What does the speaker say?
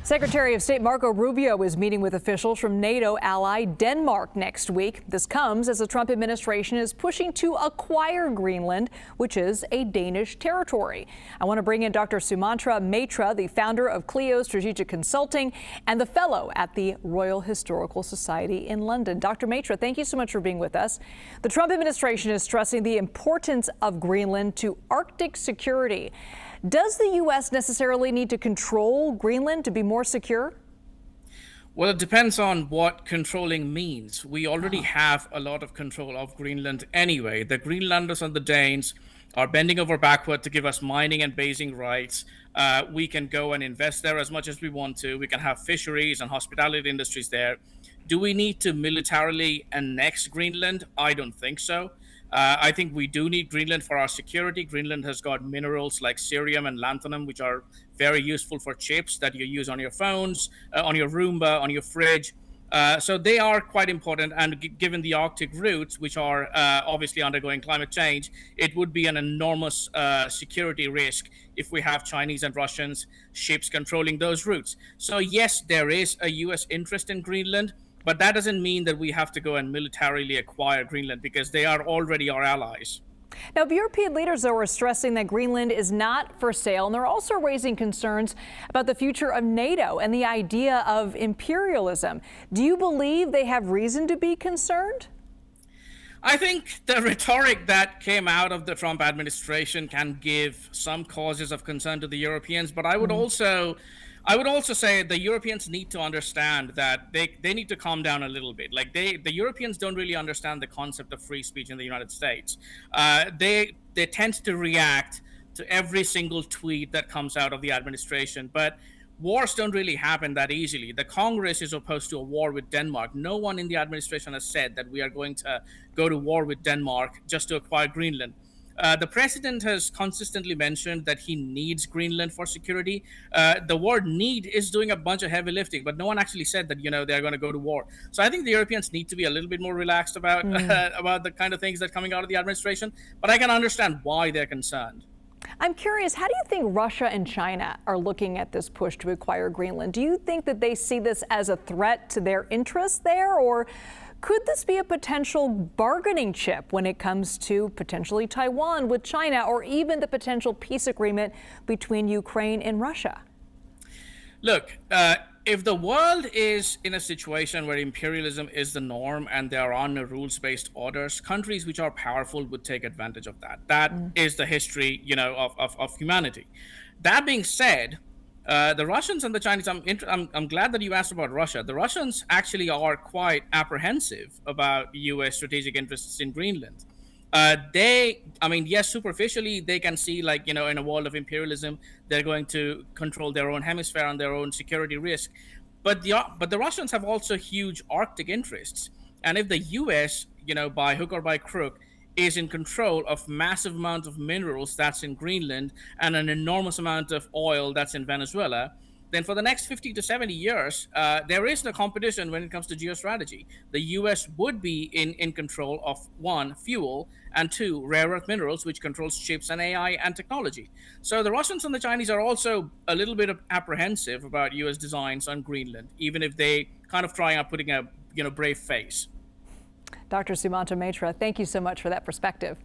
Secretary of State Marco Rubio is meeting with officials from NATO ally Denmark next week. This comes as the Trump administration is pushing to acquire Greenland, which is a Danish territory. I want to bring in Dr. Sumantra Maitra, the founder of Clio Strategic Consulting and the fellow at the Royal Historical Society in London. Dr. Maitra, thank you so much for being with us. The Trump administration is stressing the importance of Greenland to Arctic security. Does the U.S. necessarily need to control Greenland to be more secure? Well, it depends on what controlling means. We already have a lot of control of Greenland anyway. The Greenlanders and the Danes are bending over backward to give us mining and basing rights. We can go and invest there as much as we want to. We can have fisheries and hospitality industries there. Do we need to militarily annex Greenland? I don't think so. I think we do need Greenland for our security. Greenland has got minerals like cerium and lanthanum, which are very useful for chips that you use on your phones, on your Roomba, on your fridge. So they are quite important. And given the Arctic routes, which are obviously undergoing climate change, it would be an enormous security risk if we have Chinese and Russians ships controlling those routes. So yes, there is a U.S. interest in Greenland. But that doesn't mean that we have to go and militarily acquire Greenland, because they are already our allies. Now, European leaders, though, are stressing that Greenland is not for sale, and they're also raising concerns about the future of NATO and the idea of imperialism. Do you believe they have reason to be concerned? I think the rhetoric that came out of the Trump administration can give some causes of concern to the Europeans, but I would also say the Europeans need to understand that they need to calm down a little bit. Like the Europeans don't really understand the concept of free speech in the United States. They tend to react to every single tweet that comes out of the administration, but wars don't really happen that easily. The Congress is opposed to a war with Denmark. No one in the administration has said that we are going to go to war with Denmark just to acquire Greenland. The president has consistently mentioned that he needs Greenland for security. The word need is doing a bunch of heavy lifting, but no one actually said that, they're going to go to war. So I think the Europeans need to be a little bit more relaxed about about the kind of things that are coming out of the administration. But I can understand why they're concerned. I'm curious, how do you think Russia and China are looking at this push to acquire Greenland? Do you think that they see this as a threat to their interests there, or could this be a potential bargaining chip when it comes to potentially Taiwan with China, or even the potential peace agreement between Ukraine and Russia? Look, if the world is in a situation where imperialism is the norm and there are no rules-based orders, countries which are powerful would take advantage of that. That is the history, of humanity. That being said, the Russians and the Chinese, I'm glad that you asked about Russia. The Russians actually are quite apprehensive about U.S. strategic interests in Greenland. Yes, superficially, they can see, in a world of imperialism, they're going to control their own hemisphere and their own security risk. But the Russians have also huge Arctic interests. And if the U.S., by hook or by crook, is in control of massive amounts of minerals that's in Greenland and an enormous amount of oil that's in Venezuela, then for the next 50 to 70 years, there is no competition when it comes to geostrategy. The U.S. would be in control of, one, fuel, and two, rare earth minerals, which controls chips and AI and technology. So the Russians and the Chinese are also a little bit apprehensive about U.S. designs on Greenland, even if they kind of try out putting a brave face. Dr. Sumantra Maitra, thank you so much for that perspective.